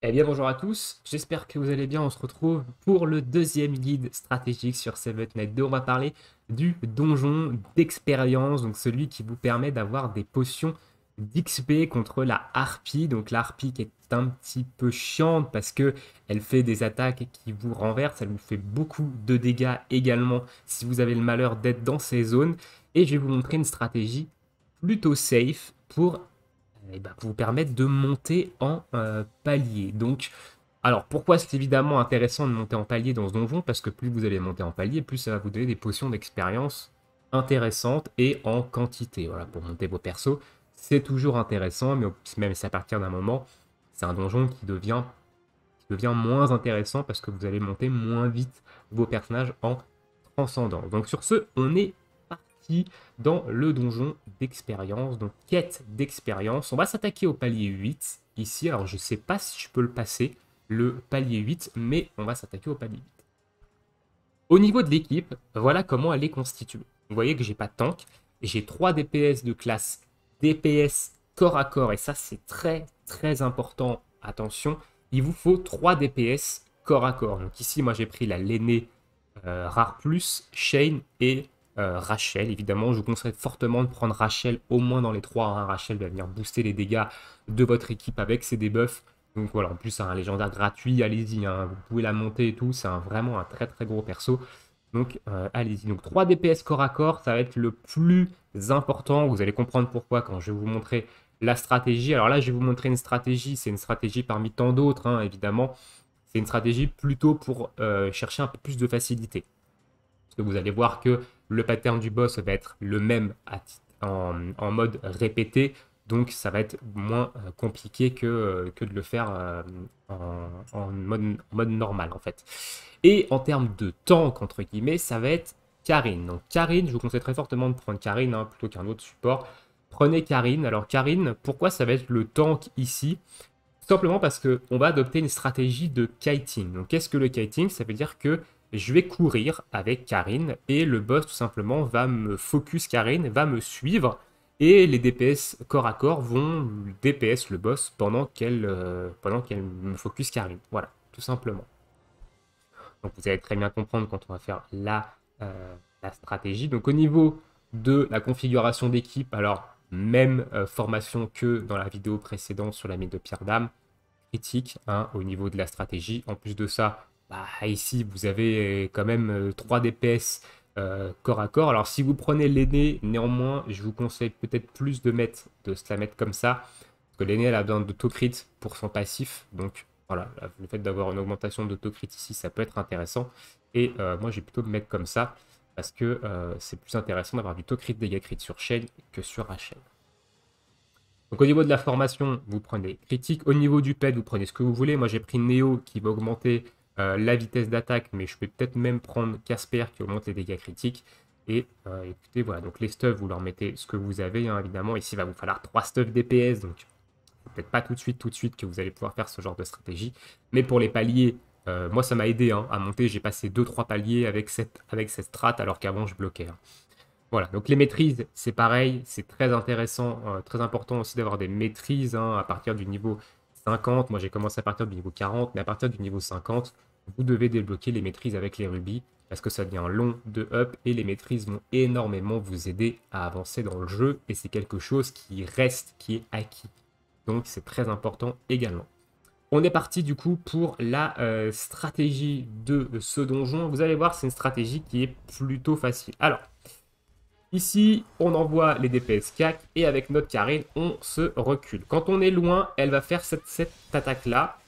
Eh bien bonjour à tous, j'espère que vous allez bien, on se retrouve pour le deuxième guide stratégique sur Seven Knights 2. On va parler du donjon d'expérience, donc celui qui vous permet d'avoir des potions d'XP contre la harpie. Donc la harpie qui est un petit peu chiante parce que elle fait des attaques qui vous renversent, elle vous fait beaucoup de dégâts également si vous avez le malheur d'être dans ces zones. Et je vais vous montrer une stratégie plutôt safe pour vous permettre de monter en palier. Donc, alors pourquoi c'est évidemment intéressant de monter en palier dans ce donjon? Parce que plus vous allez monter en palier, plus ça va vous donner des potions d'expérience intéressantes et en quantité. Voilà, pour monter vos persos, c'est toujours intéressant, mais même si à partir d'un moment, c'est un donjon qui devient moins intéressant parce que vous allez monter moins vite vos personnages en transcendant. Donc sur ce, on est parti dans le donjon d'expérience, donc quête d'expérience. On va s'attaquer au palier 8 ici. Alors je ne sais pas si je peux le passer, le palier 8, mais on va s'attaquer au palier 8. Au niveau de l'équipe, voilà comment elle est constituée. Vous voyez que j'ai pas de tank, j'ai 3 DPS de classe DPS corps à corps, et ça c'est très très important, attention, il vous faut 3 DPS corps à corps. Donc ici moi j'ai pris la L'aînée Rare Plus, Shane et Rachel. Évidemment, je vous conseille fortement de prendre Rachel au moins dans les 3. Hein. Rachel va venir booster les dégâts de votre équipe avec ses debuffs. Donc voilà, en plus c'est un légendaire gratuit, allez-y, hein, vous pouvez la monter et tout, c'est vraiment un très très gros perso. Donc allez-y. Donc 3 DPS corps à corps, ça va être le plus important. Vous allez comprendre pourquoi quand je vais vous montrer la stratégie. Alors là, je vais vous montrer une stratégie, c'est une stratégie parmi tant d'autres, hein, évidemment. C'est une stratégie plutôt pour chercher un peu plus de facilité. Parce que vous allez voir que le pattern du boss va être le même en mode répété, donc ça va être moins compliqué que de le faire en mode normal en fait. Et en termes de tank, entre guillemets, ça va être Karine. Donc Karine, je vous conseille très fortement de prendre Karine hein, plutôt qu'un autre support. Prenez Karine. Alors Karine, pourquoi ça va être le tank ici? Simplement parce qu'on va adopter une stratégie de kiting. Donc qu'est-ce que le kiting? Ça veut dire que je vais courir avec Karine et le boss tout simplement va me focus Karine, va me suivre et les DPS corps à corps vont DPS le boss pendant qu'elle me focus Karine. Voilà, tout simplement. Donc vous allez très bien comprendre quand on va faire la stratégie. Donc au niveau de la configuration d'équipe, alors même formation que dans la vidéo précédente sur la mine de pierre d'âme, critique hein, au niveau de la stratégie. En plus de ça, ici vous avez quand même 3 DPS corps à corps. Alors si vous prenez l'aîné, néanmoins, je vous conseille peut-être plus de se la mettre comme ça. Parce que l'aîné, elle a besoin d'autocrit pour son passif. Donc voilà, le fait d'avoir une augmentation d'autocrit ici, ça peut être intéressant. Et moi, j'ai plutôt me mettre comme ça. Parce que c'est plus intéressant d'avoir du taux crit dégâts crit sur Shane que sur Rachel. Donc au niveau de la formation, vous prenez critique. Au niveau du pet, vous prenez ce que vous voulez. Moi, j'ai pris Neo qui va augmenter la vitesse d'attaque, mais je peux peut-être même prendre Casper qui augmente les dégâts critiques. Et écoutez, voilà, donc les stuffs, vous leur mettez ce que vous avez, hein, évidemment. Ici, il va vous falloir 3 stuffs DPS, donc peut-être pas tout de suite que vous allez pouvoir faire ce genre de stratégie. Mais pour les paliers, moi, ça m'a aidé hein, à monter. J'ai passé 2-3 paliers avec cette strat, alors qu'avant, je bloquais. Hein. Voilà, donc les maîtrises, c'est pareil, c'est très intéressant, très important aussi d'avoir des maîtrises hein, à partir du niveau 50. Moi, j'ai commencé à partir du niveau 40, mais à partir du niveau 50, vous devez débloquer les maîtrises avec les rubis parce que ça devient long de up et les maîtrises vont énormément vous aider à avancer dans le jeu et c'est quelque chose qui reste, qui est acquis. Donc, c'est très important également. On est parti du coup pour la stratégie de ce donjon. Vous allez voir, c'est une stratégie qui est plutôt facile. Alors, ici, on envoie les DPS CAC et avec notre Karine, on se recule. Quand on est loin, elle va faire cette attaque-là.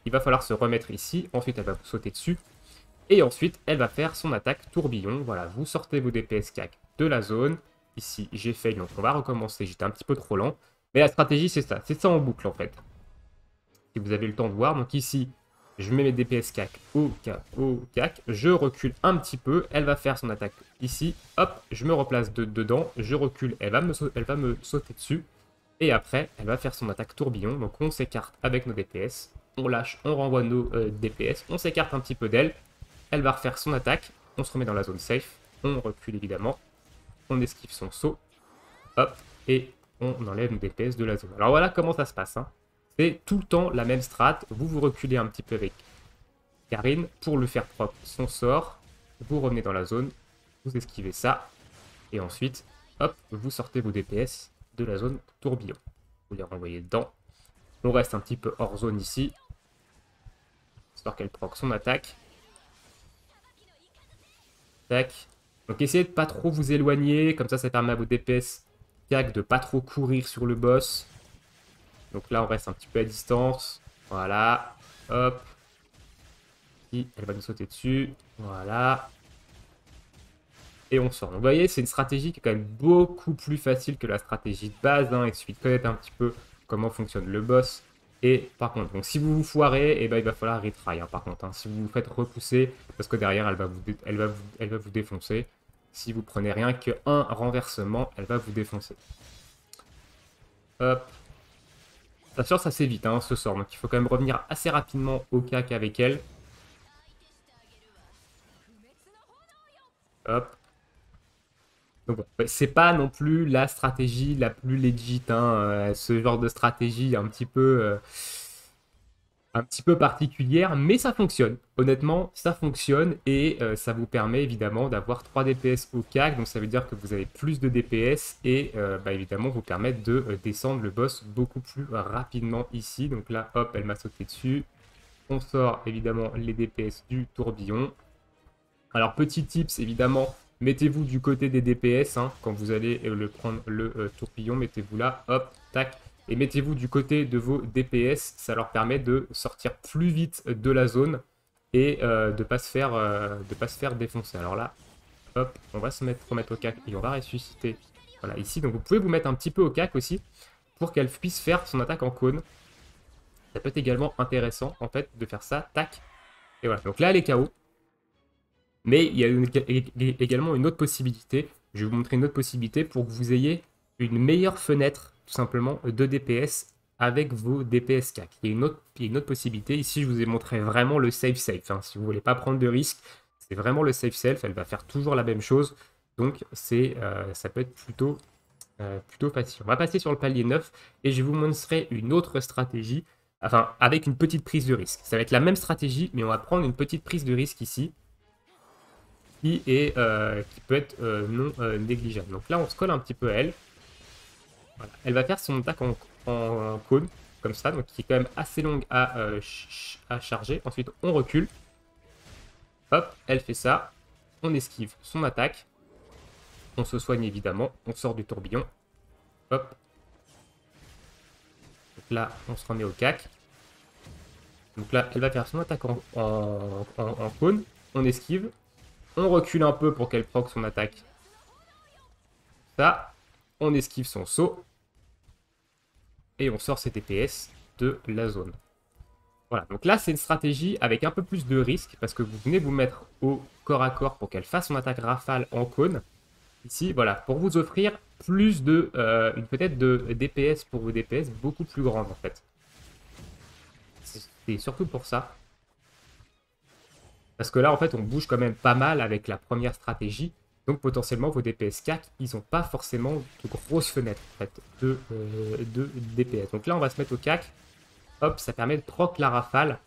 Il va falloir se remettre ici. Ensuite, elle va vous sauter dessus. Et ensuite, elle va faire son attaque tourbillon. Voilà, vous sortez vos DPS CAC de la zone. Ici, j'ai fail, donc on va recommencer. J'étais un petit peu trop lent. Mais la stratégie, c'est ça. C'est ça en boucle, en fait. Si vous avez le temps de voir. Donc ici, je mets mes DPS CAC au CAC, je recule un petit peu, elle va faire son attaque ici, hop, je me replace dedans, je recule, elle va me sauter dessus, et après, elle va faire son attaque tourbillon, donc on s'écarte avec nos DPS, on lâche, on renvoie nos DPS, on s'écarte un petit peu d'elle, elle va refaire son attaque, on se remet dans la zone safe, on recule évidemment, on esquive son saut, hop, et on enlève nos DPS de la zone. Alors voilà comment ça se passe, hein. C'est tout le temps la même strat. Vous vous reculez un petit peu avec Karine pour le faire proc son sort. Vous revenez dans la zone, vous esquivez ça. Et ensuite, hop, vous sortez vos DPS de la zone tourbillon. Vous les renvoyez dedans. On reste un petit peu hors zone ici. Histoire qu'elle proc son attaque. Tac. Donc essayez de pas trop vous éloigner. Comme ça permet à vos DPS CAC de pas trop courir sur le boss. Donc là, on reste un petit peu à distance. Voilà. Hop. Et elle va nous sauter dessus. Voilà. Et on sort. Donc vous voyez, c'est une stratégie qui est quand même beaucoup plus facile que la stratégie de base. Hein. Il suffit de connaître un petit peu comment fonctionne le boss. Et par contre, donc si vous vous foirez, eh ben, il va falloir retry. Hein, par contre, hein. Si vous vous faites repousser, parce que derrière, elle va vous défoncer. Si vous prenez rien qu'un renversement, elle va vous défoncer. Hop. Ça sort assez vite, hein, ce sort. Donc il faut quand même revenir assez rapidement au cac avec elle. Hop. Donc c'est pas non plus la stratégie la plus legit. Hein, ce genre de stratégie un petit peu particulière, mais ça fonctionne. Honnêtement, ça fonctionne et ça vous permet évidemment d'avoir 3 DPS au CAC, donc ça veut dire que vous avez plus de DPS et évidemment vous permettre de descendre le boss beaucoup plus rapidement ici. Donc là, hop, elle m'a sauté dessus. On sort évidemment les DPS du tourbillon. Alors petit tips évidemment, mettez-vous du côté des DPS, hein, quand vous allez prendre le tourbillon, mettez-vous là, hop, tac. Et mettez-vous du côté de vos DPS, ça leur permet de sortir plus vite de la zone et de ne pas se faire défoncer. Alors là, hop, on va se remettre au cac et on va ressusciter. Voilà, ici. Donc vous pouvez vous mettre un petit peu au cac aussi pour qu'elle puisse faire son attaque en cône. Ça peut être également intéressant en fait de faire ça, tac. Et voilà, donc là elle est KO. Mais il y a également une autre possibilité. Je vais vous montrer une autre possibilité pour que vous ayez une meilleure fenêtre tout simplement de DPS avec vos DPS CAC. Il y a une autre possibilité. Ici, je vous ai montré vraiment le safe. Hein. Si vous ne voulez pas prendre de risques, c'est vraiment le safe. Elle va faire toujours la même chose. Donc, ça peut être plutôt facile. On va passer sur le palier 9 et je vais vous montrer une autre stratégie. Enfin, avec une petite prise de risque. Ça va être la même stratégie, mais on va prendre une petite prise de risque ici qui peut être non négligeable. Donc là, on se colle un petit peu à elle. Voilà. Elle va faire son attaque en cône, comme ça, donc qui est quand même assez longue à charger. Ensuite, on recule. Hop, elle fait ça. On esquive son attaque. On se soigne évidemment. On sort du tourbillon. Hop. Donc là, on se remet au cac. Donc là, elle va faire son attaque en cône. On esquive. On recule un peu pour qu'elle proc son attaque. Ça. On esquive son saut. Et on sort ses DPS de la zone. Voilà, donc là c'est une stratégie avec un peu plus de risque parce que vous venez vous mettre au corps à corps pour qu'elle fasse son attaque rafale en cône. Ici, voilà, pour vous offrir plus de, peut-être de DPS pour vos DPS beaucoup plus grandes en fait. C'est surtout pour ça. Parce que là en fait on bouge quand même pas mal avec la première stratégie. Donc potentiellement vos DPS CAC, ils n'ont pas forcément de grosses fenêtres en fait, de DPS. Donc là on va se mettre au CAC. Hop, ça permet de proc la rafale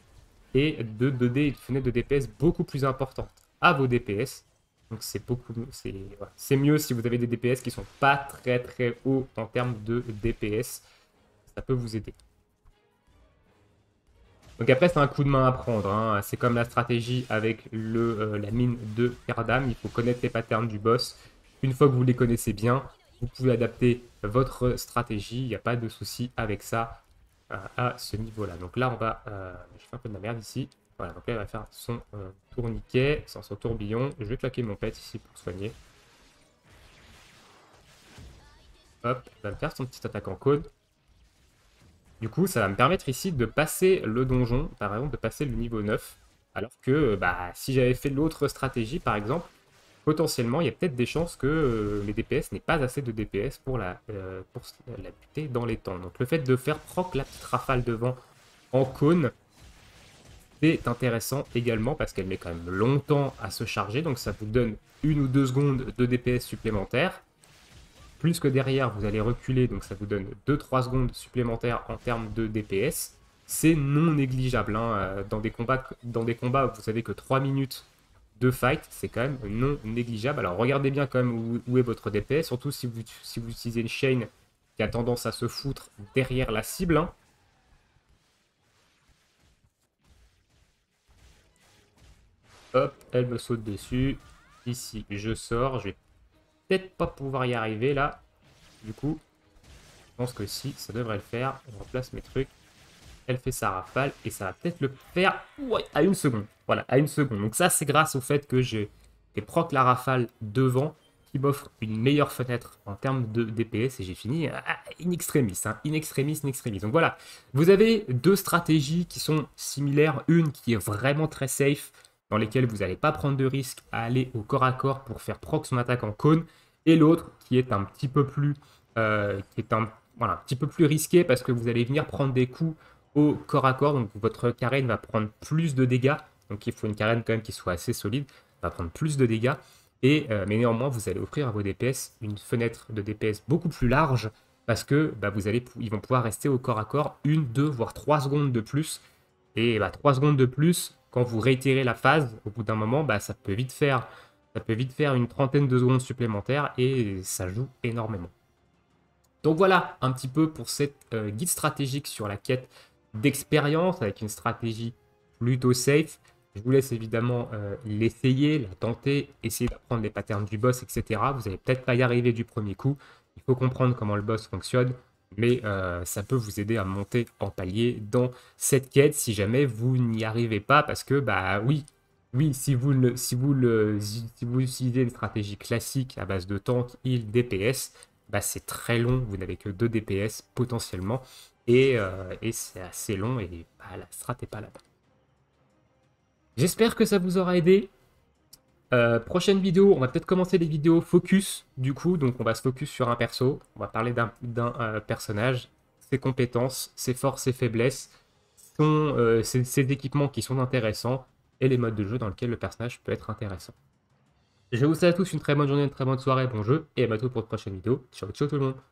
et de donner une fenêtre de DPS beaucoup plus importante à vos DPS. Donc c'est mieux si vous avez des DPS qui sont pas très très hauts en termes de DPS. Ça peut vous aider. Donc après, c'est un coup de main à prendre. Hein. C'est comme la stratégie avec la mine de Kardam. Il faut connaître les patterns du boss. Une fois que vous les connaissez bien, vous pouvez adapter votre stratégie. Il n'y a pas de souci avec ça à ce niveau-là. Donc là, je fais un peu de la merde ici. Voilà, donc là, elle va faire son tourniquet, son tourbillon. Je vais claquer mon pet ici pour soigner. Hop, elle va me faire son petit attaque en code. Du coup, ça va me permettre ici de passer le donjon, par exemple, de passer le niveau 9. Alors que si j'avais fait l'autre stratégie, par exemple, potentiellement, il y a peut-être des chances que mes DPS n'aient pas assez de DPS pour la buter dans les temps. Donc le fait de faire proc la petite rafale devant en cône, c'est intéressant également parce qu'elle met quand même longtemps à se charger. Donc ça vous donne 1 ou 2 secondes de DPS supplémentaires. plus que derrière, vous allez reculer, donc ça vous donne 2-3 secondes supplémentaires en termes de DPS. C'est non négligeable, hein. Dans des combats où vous avez que 3 minutes de fight, c'est quand même non négligeable. Alors regardez bien quand même où est votre DPS, surtout si vous utilisez une chaîne qui a tendance à se foutre derrière la cible, hein. Hop, elle me saute dessus. Ici, je sors. Je vais peut-être pas pouvoir y arriver là. Du coup, je pense que si, ça devrait le faire. On remplace mes trucs. Elle fait sa rafale et ça va peut-être le faire, ouais, à 1 seconde. Voilà, à 1 seconde. Donc ça, c'est grâce au fait que j'ai proc la rafale devant qui m'offre une meilleure fenêtre en termes de DPS et j'ai fini in extremis, hein, in extremis, in extremis. Donc voilà, vous avez deux stratégies qui sont similaires. Une qui est vraiment très safe, dans lesquelles vous n'allez pas prendre de risque à aller au corps à corps pour faire proc son attaque en cône, et l'autre qui est un petit peu plus, voilà, un petit peu plus risqué parce que vous allez venir prendre des coups au corps à corps, donc votre carène va prendre plus de dégâts, donc il faut une carène quand même qui soit assez solide, va prendre plus de dégâts, mais néanmoins vous allez offrir à vos DPS une fenêtre de DPS beaucoup plus large, parce que bah, ils vont pouvoir rester au corps à corps 1, 2, voire 3 secondes de plus, et bah, 3 secondes de plus, quand vous réitérez la phase, au bout d'un moment, bah, ça peut vite faire une trentaine de secondes supplémentaires, et ça joue énormément. Donc voilà un petit peu pour cette guide stratégique sur la quête d'expérience avec une stratégie plutôt safe. Je vous laisse évidemment l'essayer, la tenter, essayer d'apprendre les patterns du boss, etc. Vous n'allez peut-être pas y arriver du premier coup. Il faut comprendre comment le boss fonctionne, mais ça peut vous aider à monter en palier dans cette quête si jamais vous n'y arrivez pas, parce que bah oui, si vous utilisez une stratégie classique à base de tank, heal, DPS, bah c'est très long, vous n'avez que 2 DPS potentiellement, et c'est assez long, et bah, la strat n'est pas là-bas. J'espère que ça vous aura aidé. Prochaine vidéo, on va peut-être commencer les vidéos focus, du coup, donc on va se focus sur un perso, on va parler d'un personnage, ses compétences, ses forces, ses faiblesses, ses équipements qui sont intéressants, et les modes de jeu dans lesquels le personnage peut être intéressant. Je vous souhaite à tous une très bonne journée, une très bonne soirée, bon jeu, et à bientôt pour de prochaines vidéos. Ciao, ciao tout le monde!